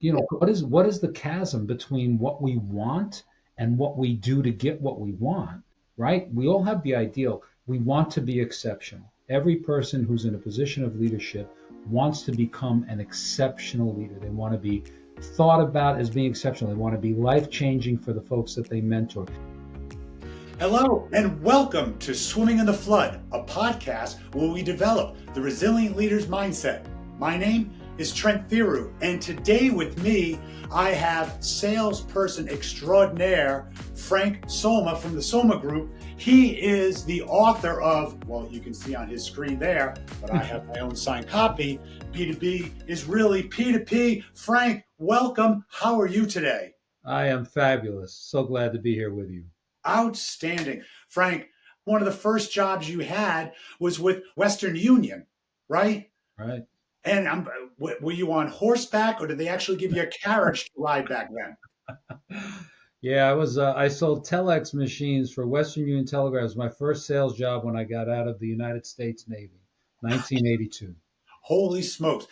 Yeah. what is the chasm between what we want and what we do to get what we want, right? We all have the ideal. We want to be exceptional. Every person who's in a position of leadership wants to become an exceptional leader. They want to be thought about as being exceptional. They want to be life changing for the folks that they mentor. Hello, and welcome to Swimming in the Flood, a podcast where we develop the resilient leader's mindset. My name is Trent Theroux, and today with me, I have salesperson extraordinaire Frank Somma from the Somma Group. He is the author of, well, you can see on his screen there, but I have my own signed copy. B2B is really P2P. Frank, welcome. How are you today? I am fabulous. So glad to be here with you. Outstanding. Frank, one of the first jobs you had was with Western Union, right? Right. And were you on horseback or did they actually give you a carriage to ride back then? Yeah, I sold telex machines for Western Union Telegraphs. My first sales job when I got out of the United States Navy, 1982. Holy smokes.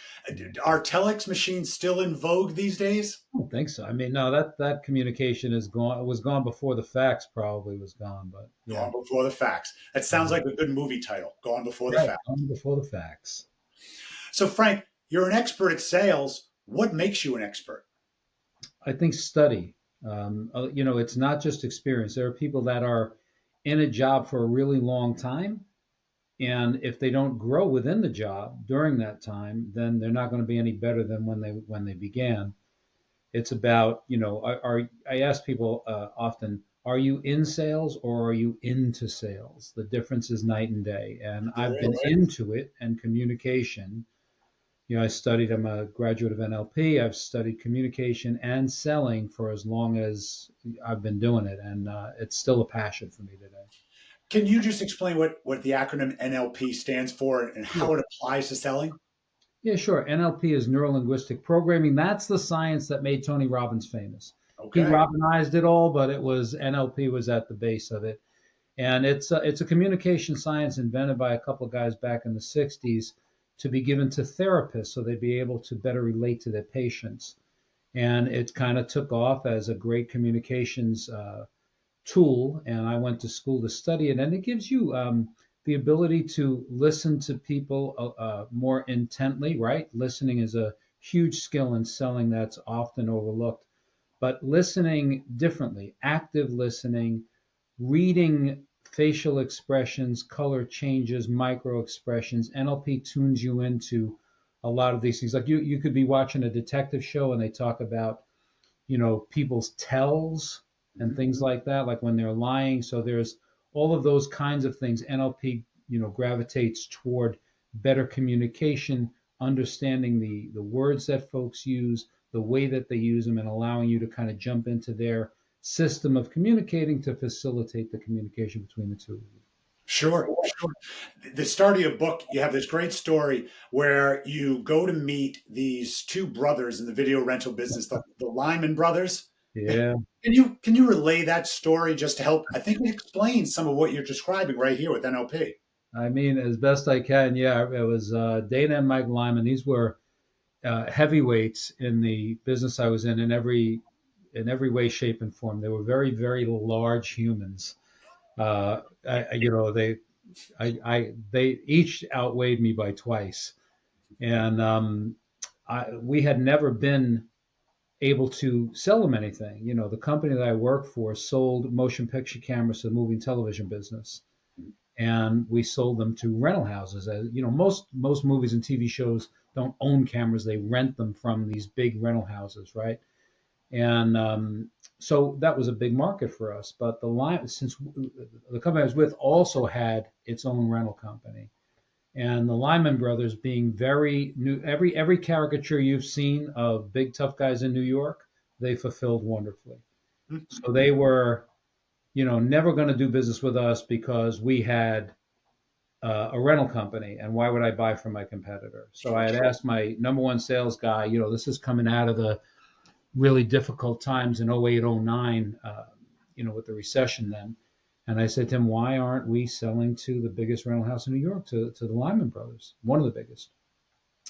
Are telex machines still in vogue these days? I don't think so. I mean, no, that communication is gone. It was gone before the fax probably was gone, but yeah. Gone before the facts. That sounds like a good movie title, Gone Before the Right, Facts. gone before the fax. So, Frank, you're an expert at sales. What makes you an expert? I think study. It's not just experience. There are people that are in a job for a really long time, and if they don't grow within the job during that time, then they're not going to be any better than when they began. It's about, I ask people often, are you in sales or are you into sales? The difference is night and day. And There I've been is. into it and communication. I'm a graduate of NLP. I've studied communication and selling for as long as I've been doing it. And it's still a passion for me today. Can you just explain what the acronym NLP stands for and how it applies to selling? Yeah, sure. NLP is neuro linguistic programming. That's the science that made Tony Robbins famous. He Okay. Robinized it all, but it was NLP was at the base of it. And it's a communication science invented by a couple of guys back in the 60s to be given to therapists so they'd be able to better relate to their patients. And it kind of took off as a great communications tool, and I went to school to study it. And it gives you the ability to listen to people more intently, right? Listening is a huge skill in selling that's often overlooked, but listening differently, active listening, reading facial expressions, color changes, micro expressions. NLP tunes you into a lot of these things. Like you could be watching a detective show and they talk about people's tells and Mhm. things like that, like when they're lying. So there's all of those kinds of things. NLP, gravitates toward better communication, understanding the words that folks use, the way that they use them, and allowing you to kind of jump into their system of communicating to facilitate the communication between the two of you. Sure, sure. The start of your book, you have this great story where you go to meet these two brothers in the video rental business, the Lyman brothers. Yeah. Can you relay that story just to help? I think it explains some of what you're describing right here with NLP. I mean, as best I can, yeah. It was Dana and Mike Lyman. These were heavyweights in the business I was in every way, shape, and form. They were very, very large humans. They each outweighed me by twice, and we had never been able to sell them anything. The company that I worked for sold motion picture cameras to the movie and television business, and we sold them to rental houses. As most movies and TV shows don't own cameras; they rent them from these big rental houses, right? And so that was a big market for us. But since the company I was with also had its own rental company, and the Lyman brothers being very new, every caricature you've seen of big tough guys in New York, they fulfilled wonderfully. So they were, never going to do business with us because we had a rental company, and why would I buy from my competitor? So I had asked my number one sales guy, this is coming out of the really difficult times in 08, 09, with the recession then. And I said to him, why aren't we selling to the biggest rental house in New York, to the Lyman brothers, one of the biggest?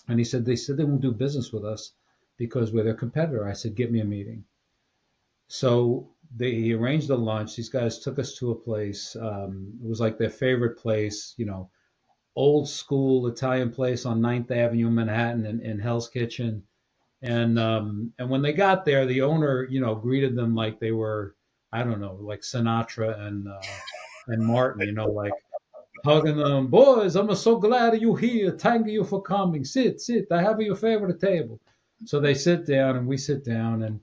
And he said, they won't do business with us because we're their competitor. I said, get me a meeting. So he arranged a lunch. These guys took us to a place. It was like their favorite place, old school Italian place on Ninth Avenue in Manhattan in Hell's Kitchen. And when they got there, the owner, greeted them like they were, I don't know, like Sinatra and Martin, like hugging them. Boys, I'm so glad you're here. Thank you for coming. Sit, sit. I have your favorite table. So they sit down and we sit down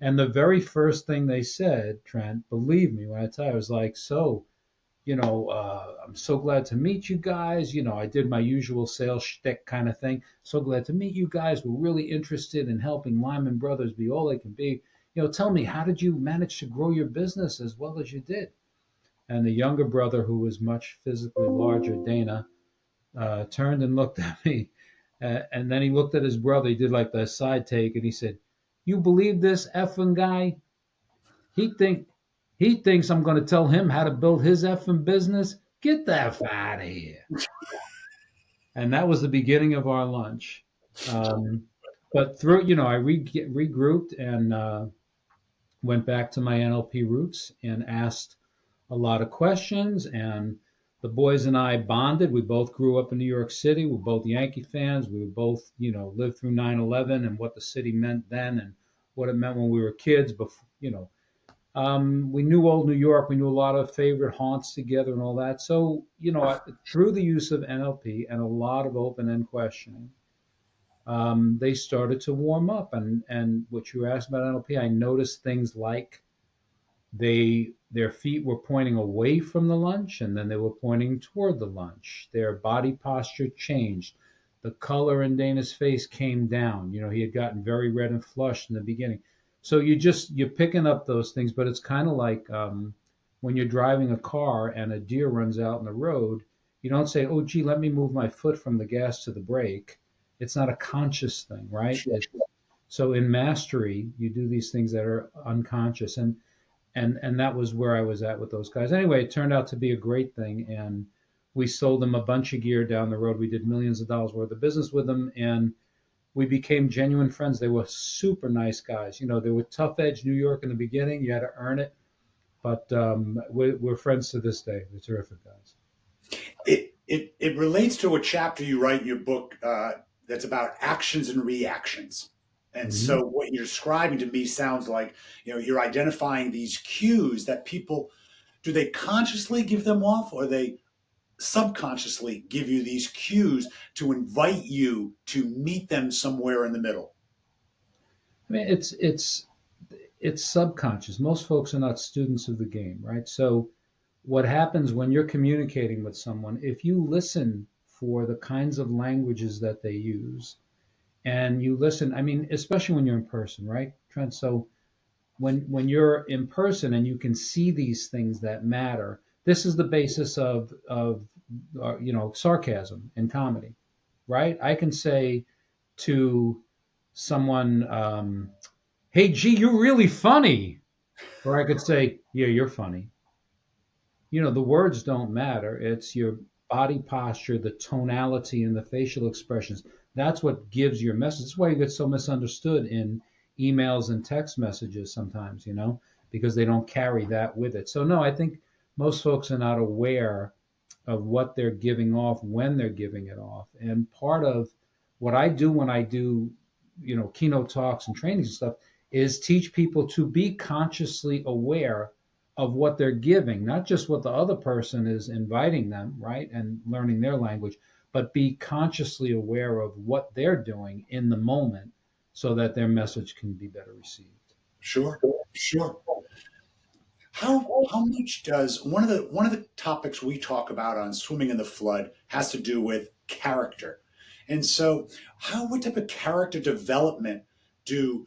and the very first thing they said, Trent, believe me when I tell you, I was like, so, I'm so glad to meet you guys. I did my usual sales shtick kind of thing. So glad to meet you guys. We're really interested in helping Lyman Brothers be all they can be. Tell me, how did you manage to grow your business as well as you did? And the younger brother, who was much physically larger, Dana, turned and looked at me. And then he looked at his brother. He did like the side take, and he said, "You believe this effing guy? He think he thinks I'm going to tell him how to build his effing business. Get the F out of here." And that was the beginning of our lunch. But through, I regrouped and went back to my NLP roots and asked a lot of questions. And the boys and I bonded. We both grew up in New York City. We're both Yankee fans. We both, lived through 9/11 and what the city meant then and what it meant when we were kids. Before, we knew old New York. We knew a lot of favorite haunts together and all that. So, through the use of NLP and a lot of open-end questioning, they started to warm up. And what you asked about NLP, I noticed things like their feet were pointing away from the lunch and then they were pointing toward the lunch. Their body posture changed. The color in Dana's face came down. He had gotten very red and flushed in the beginning. So you're picking up those things, but it's kind of like when you're driving a car and a deer runs out in the road, you don't say, "Oh, gee, let me move my foot from the gas to the brake." It's not a conscious thing, right? So in mastery, you do these things that are unconscious. And that was where I was at with those guys. Anyway, it turned out to be a great thing, and we sold them a bunch of gear down the road. We did millions of dollars worth of business with them, and we became genuine friends. They were super nice guys. They were tough edge New York in the beginning. You had to earn it, but we're friends to this day. They're terrific guys. It relates to a chapter you write in your book that's about actions and reactions. And so what you're describing to me sounds like, you're identifying these cues that people, do they consciously give them off, or they subconsciously give you these cues to invite you to meet them somewhere in the middle? I mean, it's subconscious. Most folks are not students of the game, right? So what happens when you're communicating with someone, if you listen for the kinds of languages that they use, and you listen, I mean, especially when you're in person, right, Trent? So when you're in person and you can see these things that matter, this is the basis of sarcasm in comedy, right? I can say to someone, "Hey, gee, you're really funny," or I could say, "Yeah, you're funny." The words don't matter. It's your body posture, the tonality, and the facial expressions. That's what gives your message. That's why you get so misunderstood in emails and text messages sometimes, because they don't carry that with it. So, no, I think most folks are not aware of what they're giving off when they're giving it off. And part of what I do when I do, keynote talks and trainings and stuff is teach people to be consciously aware of what they're giving, not just what the other person is inviting them, right, and learning their language, but be consciously aware of what they're doing in the moment so that their message can be better received. Sure. How much does one of the topics we talk about on Swimming in the Flood has to do with character? And so what type of character development do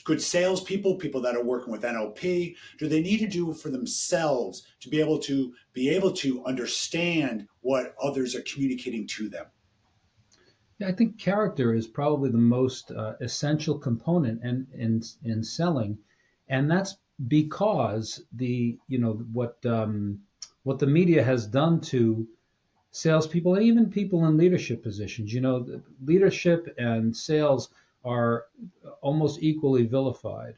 good salespeople, people that are working with NLP, do they need to do for themselves to be able to understand what others are communicating to them? Yeah, I think character is probably the most essential component in selling, and that's because what the media has done to salespeople and even people in leadership positions. Leadership and sales are almost equally vilified.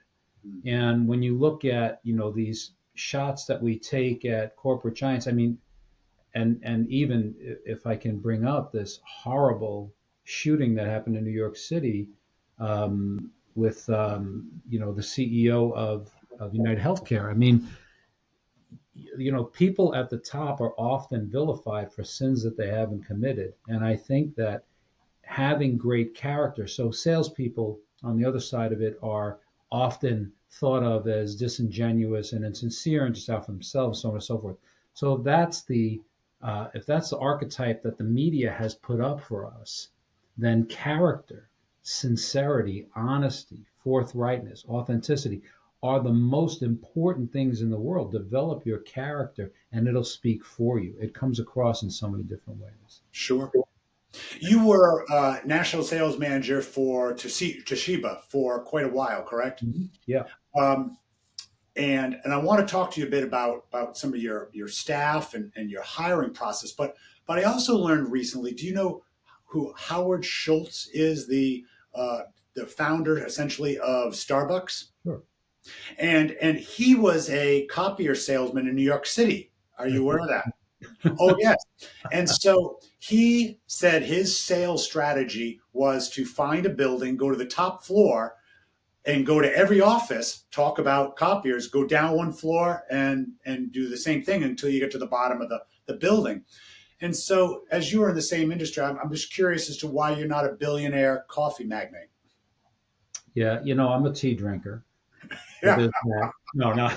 Mm. And when you look at, these shots that we take at corporate giants, I mean, and even if I can bring up this horrible shooting that happened in New York City, with the CEO of United Healthcare. I mean, people at the top are often vilified for sins that they haven't committed, and I think that having great character. So salespeople on the other side of it are often thought of as disingenuous and insincere and just out for themselves, so on and so forth. So if that's the archetype that the media has put up for us, then character, sincerity, honesty, forthrightness, authenticity are the most important things in the world. Develop your character and it'll speak for you. It comes across in so many different ways. Sure. You were national sales manager for Toshiba for quite a while, correct? Yeah. Um, and I want to talk to you a bit about some of your staff and your hiring process. But I also learned recently. Do you know who Howard Schultz is? The founder essentially of Starbucks, Sure. and he was a copier salesman in New York City. Are you aware of that? Oh, yes. And so he said his sales strategy was to find a building, go to the top floor, and go to every office, talk about copiers, go down one floor and do the same thing until you get to the bottom of the building. And so, as you are in the same industry, I'm just curious as to why you're not a billionaire coffee magnate. Yeah, I'm a tea drinker. So Yeah. there's that. No, no.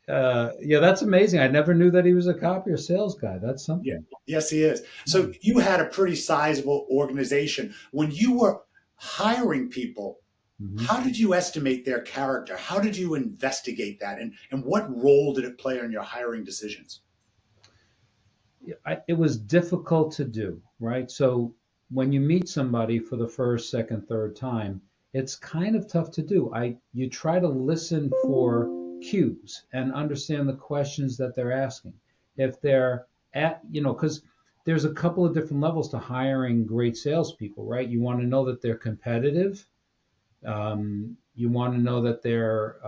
Yeah, that's amazing. I never knew that he was a copier sales guy. That's Yeah. something. Yes, he is. So you had a pretty sizable organization. When you were hiring people, Hmm. how did you estimate their character? How did you investigate that? And what role did it play in your hiring decisions? It was difficult to do, right? So when you meet somebody for the first, second, third time, it's kind of tough to do. You try to listen for cues and understand the questions that they're asking. If they're because there's a couple of different levels to hiring great salespeople, right? You want to know that they're competitive. You want to know that they're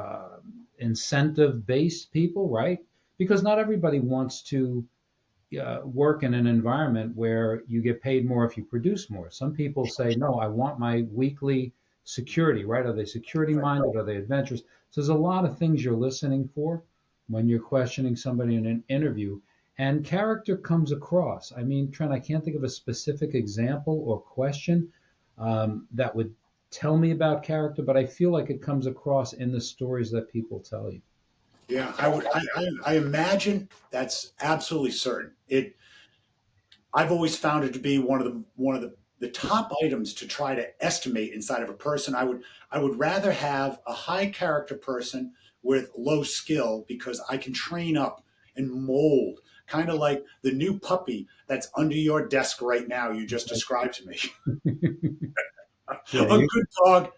incentive-based people, right? Because not everybody wants to work in an environment where you get paid more if you produce more. Some people say, no, I want my weekly security, right? Are they security minded? Are they adventurous? So there's a lot of things you're listening for when you're questioning somebody in an interview. And character comes across. I mean, Trent, I can't think of a specific example or question that would tell me about character, but I feel like it comes across in the stories that people tell you. Yeah, I would. I imagine that's absolutely certain. I've always found it to be one of the top items to try to estimate inside of a person. I would rather have a high character person with low skill because I can train up and mold, kind of like the new puppy that's under your desk right now. You just described to me. Yeah, A good dog.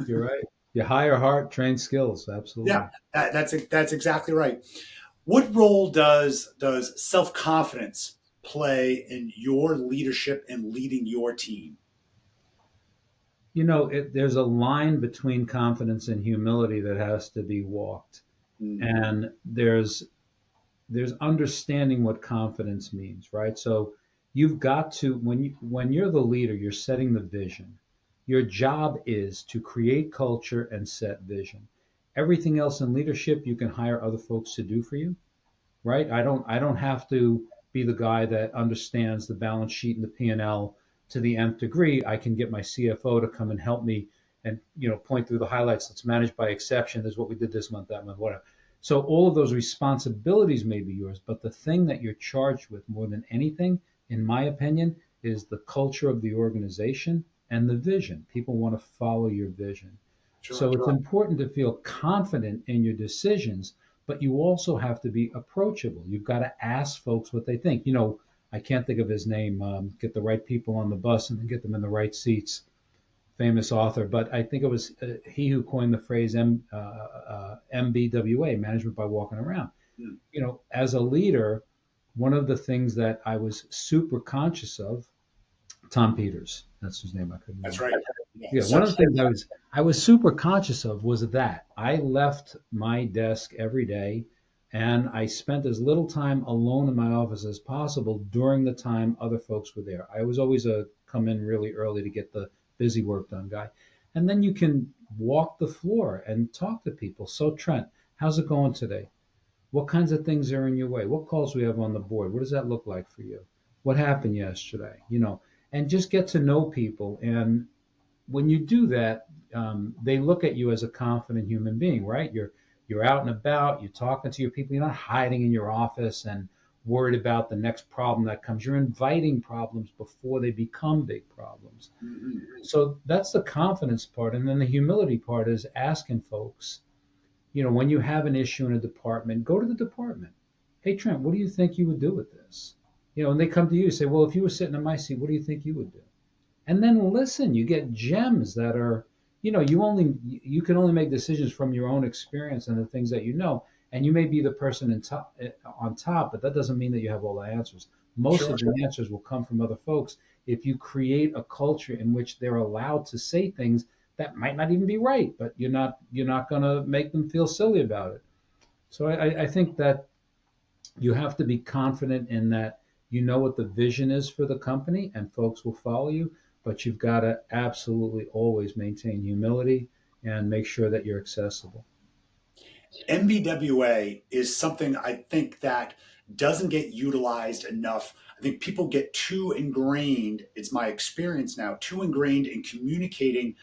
you're right. You hire heart, train skills. Yeah, Absolutely. that's exactly right. What role does self confidence play in your leadership and leading your team? There's a line between confidence and humility that has to be walked, Mm, and there's understanding what confidence means, right? So you've got to when you're the leader, you're setting the vision. Your job is to create culture and set vision. Everything else in leadership you can hire other folks to do for you, right? I don't have to be the guy that understands the balance sheet and the P&L to the nth degree. I can get my CFO to come and help me and point through the highlights. That's managed by exception. This is what we did this month, that month, whatever. So all of those responsibilities may be yours, but the thing that you're charged with more than anything, in my opinion, is the culture of the organization and the vision. People want to follow your vision. So sure. it's important to feel confident in your decisions, but you also have to be approachable. You've got to ask folks what they think. I can't think of his name. Get the right people on the bus and then get them in the right seats. Famous author, but I think it was he who coined the phrase MBWA, management by walking around. Mm, As a leader, one of the things that I was super conscious of Tom Peters. That's his name. I couldn't That's remember. right. Yeah, Yeah, one such of the things I was super conscious of was that I left my desk every day and I spent as little time alone in my office as possible during the time other folks were there. I was always a come in really early to get the busy work done guy. And then you can walk the floor and talk to people. So Trent, how's it going today? What kinds of things are in your way? What calls we have on the board? What does that look like for you? What happened yesterday? And just get to know people. And when you do that, they look at you as a confident human being, right? You're out and about, you're talking to your people, you're not hiding in your office and worried about the next problem that comes. You're inviting problems before they become big problems. Mhm. So that's the confidence part. And then the humility part is asking folks, when you have an issue in a department, go to the department. Hey, Trent, what do you think you would do with this? And they come to you and say, well, if you were sitting in my seat, what do you think you would do? And then listen, you get gems that are, you can only make decisions from your own experience and the things that you know. And you may be the person on top, but that doesn't mean that you have all the answers. Most Sure. of the answers will come from other folks if you create a culture in which they're allowed to say things that might not even be right, but you're not going to make them feel silly about it. So I think that you have to be confident in that you know what the vision is for the company and folks will follow you, but you've got to absolutely always maintain humility and make sure that you're accessible. MBWA is something I think that doesn't get utilized enough. I think people get too ingrained, it's my experience now, too ingrained in communicating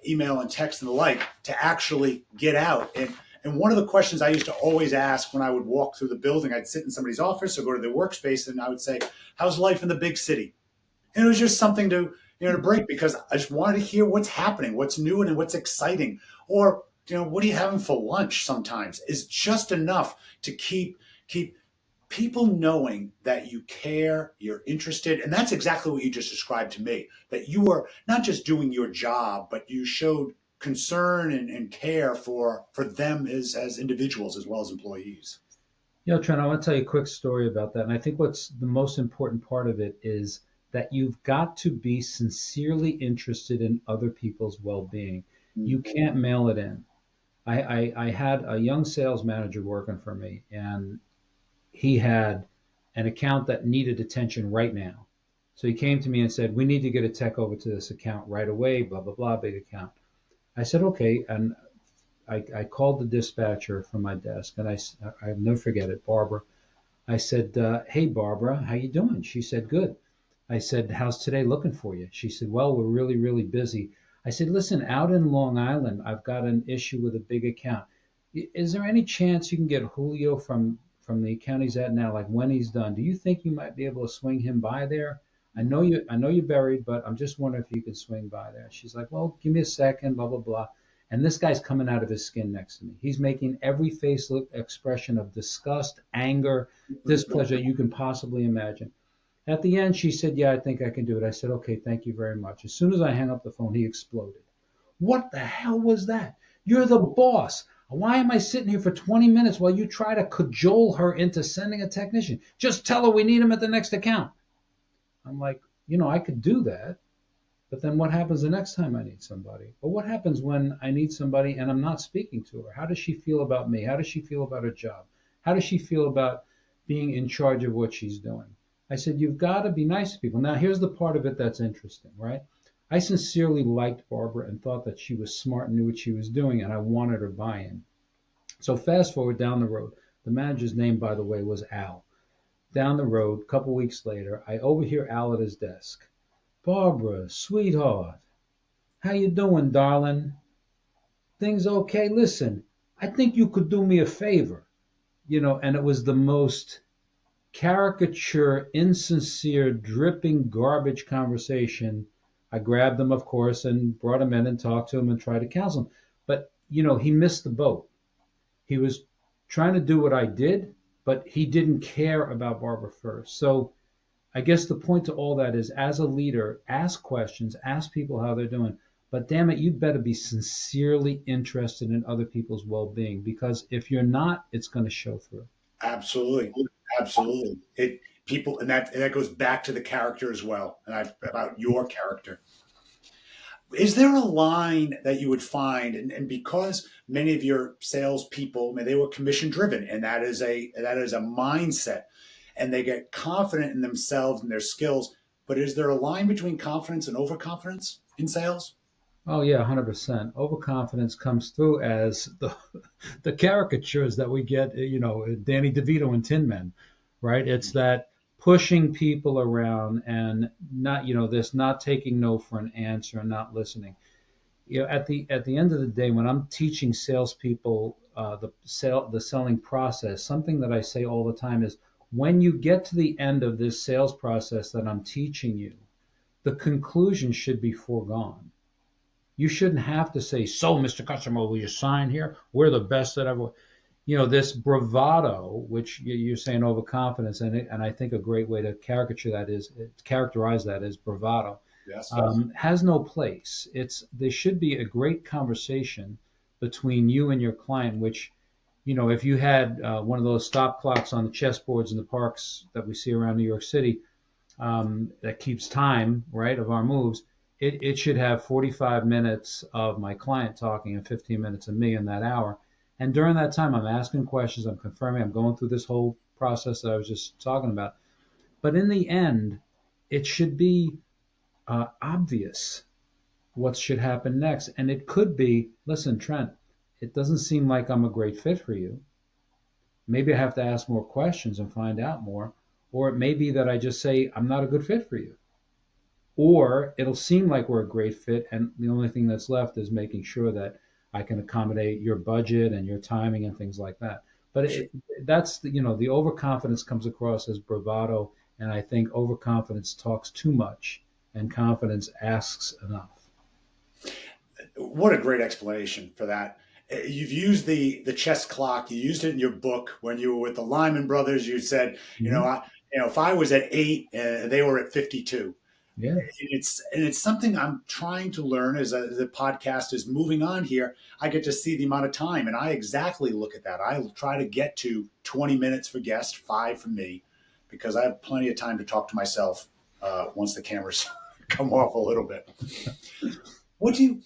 email and text and the like to actually get out. And one of the questions I used to always ask when I would walk through the building, I'd sit in somebody's office or go to their workspace and I would say, how's life in the big city? And it was just something to break because I just wanted to hear what's happening, what's new and what's exciting. Or, what are you having for lunch sometimes is just enough to keep people knowing that you care, you're interested. And that's exactly what you just described to me, that you are not just doing your job, but you showed concern and care for them as individuals as well as employees. Trent, I want to tell you a quick story about that. And I think what's the most important part of it is that you've got to be sincerely interested in other people's well being. You can't mail it in. I had a young sales manager working for me, and he had an account that needed attention right now. So he came to me and said, we need to get a tech over to this account right away, blah, blah, blah, big account. I said, okay. And I called the dispatcher from my desk, and I'll never forget it, Barbara. I said, hey, Barbara, how you doing? She said, good. I said, how's today looking for you? She said, well, we're really, really busy. I said, listen, out in Long Island, I've got an issue with a big account. Is there any chance you can get Julio from the account he's at now, like when he's done? Do you think you might be able to swing him by there? I know you're buried, but I'm just wondering if you could swing by there. She's like, well, give me a second, blah, blah, blah. And this guy's coming out of his skin next to me. He's making every facial expression of disgust, anger, displeasure you can possibly imagine. At the end, she said, yeah, I think I can do it. I said, okay, thank you very much. As soon as I hung up the phone, he exploded. What the hell was that? You're the boss. Why am I sitting here for 20 minutes while you try to cajole her into sending a technician? Just tell her we need him at the next account. I'm like, I could do that. But then what happens the next time I need somebody? Or what happens when I need somebody and I'm not speaking to her? How does she feel about me? How does she feel about her job? How does she feel about being in charge of what she's doing? I said, you've got to be nice to people. Now, here's the part of it that's interesting, right? I sincerely liked Barbara and thought that she was smart and knew what she was doing, and I wanted her buy-in. So fast forward down the road. The manager's name, by the way, was Al. Down the road, a couple weeks later, I overhear Al at his desk. Barbara, sweetheart, how you doing, darling? Things okay? Listen, I think you could do me a favor. And it was the most caricature, insincere, dripping garbage conversation. I grabbed him, of course, and brought him in and talked to him and tried to counsel him. But, he missed the boat. He was trying to do what I did, but he didn't care about Barbara first. So I guess the point to all that is, as a leader, ask questions, ask people how they're doing. But damn it, you better be sincerely interested in other people's well-being, because if you're not, it's going to show through. Absolutely. Absolutely. people, and that goes back to the character as well, and about your character. Is there a line that you would find, and because many of your salespeople, I mean, they were commission driven, and that is a mindset, and they get confident in themselves and their skills. But is there a line between confidence and overconfidence in sales? Oh yeah, 100%. Overconfidence comes through as the caricatures that we get, Danny DeVito and Tin Men, right? It's that pushing people around and not, this not taking no for an answer and not listening. At the end of the day, when I'm teaching salespeople the selling process, something that I say all the time is, when you get to the end of this sales process that I'm teaching you, the conclusion should be foregone. You shouldn't have to say, "So, Mr. Customer, will you sign here? We're the best that ever." This bravado, which you're saying overconfidence, and I think a great way to characterize that is bravado, Yes. has no place. There should be a great conversation between you and your client, which, if you had one of those stop clocks on the chessboards in the parks that we see around New York City, that keeps time, right, of our moves, it should have 45 minutes of my client talking and 15 minutes of me in that hour. And during that time, I'm asking questions, I'm confirming, I'm going through this whole process that I was just talking about. But in the end, it should be obvious what should happen next. And it could be, listen, Trent, it doesn't seem like I'm a great fit for you. Maybe I have to ask more questions and find out more. Or it may be that I just say, I'm not a good fit for you. Or it'll seem like we're a great fit, and the only thing that's left is making sure that I can accommodate your budget and your timing and things like that. But that's the overconfidence comes across as bravado, and I think overconfidence talks too much, and confidence asks enough. What a great explanation for that. You've used the chess clock. You used it in your book when you were with the Lyman brothers. You said, Mm-hmm. if I was at 8, they were at 52. Yeah. It's something I'm trying to learn as the podcast is moving on here. I get to see the amount of time, and I exactly look at that. I try to get to 20 minutes for guests, 5 for me, because I have plenty of time to talk to myself once the cameras come off a little bit. What do you?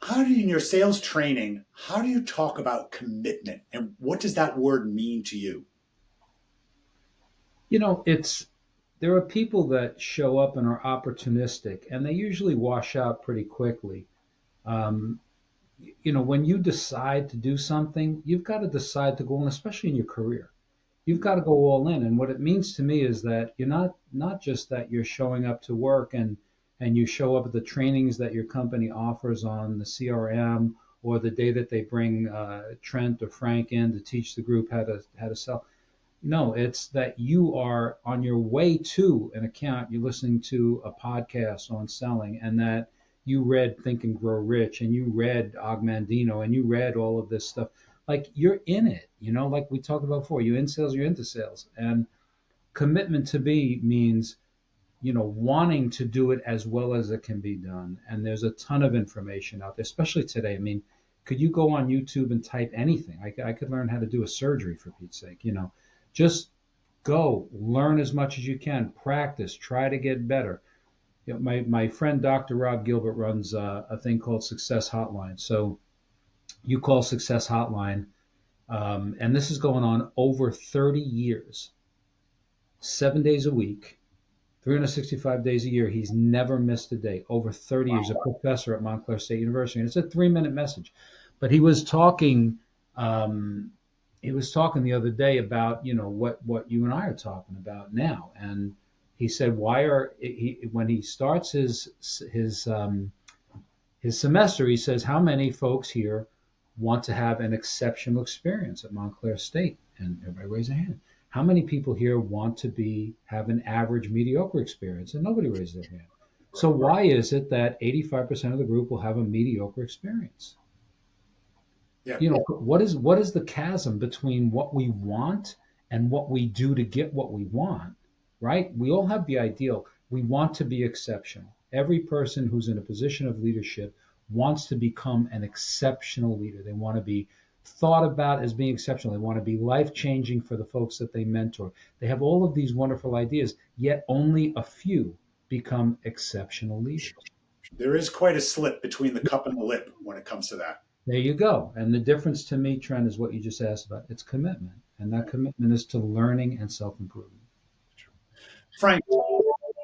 How do you, in your sales training, how do you talk about commitment, and what does that word mean to you? It's there are people that show up and are opportunistic, and they usually wash out pretty quickly. Um, when you decide to do something, you've got to decide to go on, especially in your career. You've got to go all in. And what it means to me is that you're not just that you're showing up to work and you show up at the trainings that your company offers on the CRM, or the day that they bring Trent or Frank in to teach the group how to sell. No, it's that you are on your way to an account. You're listening to a podcast on selling, and that you read Think and Grow Rich, and you read Ogmandino, and you read all of this stuff. Like, you're in it, like we talked about before. You're in sales, you're into sales. And commitment to me means, wanting to do it as well as it can be done. And there's a ton of information out there, especially today. I mean, could you go on YouTube and type anything? I could learn how to do a surgery, for Pete's sake. Just go learn as much as you can, practice, try to get better. My friend Dr. Rob Gilbert runs a thing called Success Hotline. So you call Success Hotline, and this is going on over 30 years, 7 days a week, 365 days a year. He's never missed a day. Over 30 years, a professor at Montclair State University, and it's a 3-minute message. But he was talking. He was talking the other day about what you and I are talking about now, and he said, when he starts his semester, he says, how many folks here want to have an exceptional experience at Montclair State? And everybody raised their hand. How many people here want to have an average, mediocre experience? And nobody raised their hand. So why is it that 85% of the group will have a mediocre experience? Yeah. What is the chasm between what we want and what we do to get what we want, right? We all have the ideal. We want to be exceptional. Every person who's in a position of leadership wants to become an exceptional leader. They want to be thought about as being exceptional. They want to be life-changing for the folks that they mentor. They have all of these wonderful ideas, yet only a few become exceptional leaders. There is quite a slip between the cup and the lip when it comes to that. There you go. And the difference to me, Trent, is what you just asked about. It's commitment. And that commitment is to learning and self-improvement. Frank,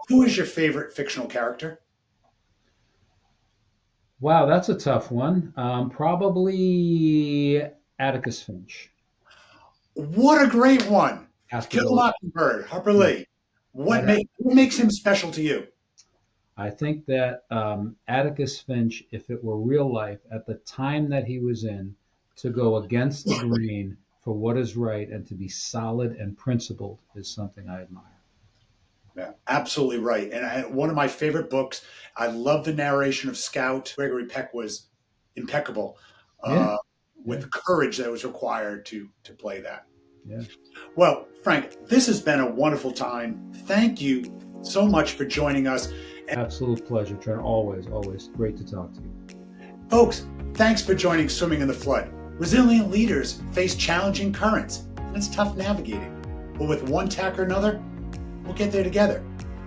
who is your favorite fictional character? Wow, that's a tough one. Probably Atticus Finch. What a great one. Has to Kill a go. Mockingbird, Harper Lee. What makes him special to you? I think that Atticus Finch, if it were real life, at the time that he was in, to go against the grain for what is right and to be solid and principled is something I admire. Yeah, absolutely right. And one of my favorite books, I love the narration of Scout. Gregory Peck was impeccable with the courage that was required to play that. Yeah. Well, Frank, this has been a wonderful time. Thank you so much for joining us. Absolute pleasure, Trent. Always, always great to talk to you. Folks, thanks for joining Swimming in the Flood. Resilient leaders face challenging currents, and it's tough navigating. But with one tack or another, we'll get there together.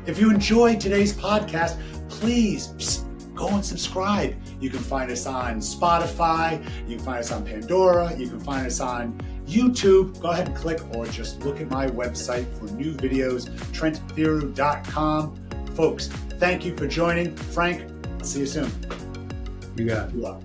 If you enjoyed today's podcast, please go and subscribe. You can find us on Spotify, you can find us on Pandora, you can find us on YouTube. Go ahead and click or just look at my website for new videos, trentthiru.com. Folks, thank you for joining. Frank, I'll see you soon. You got it. Good luck.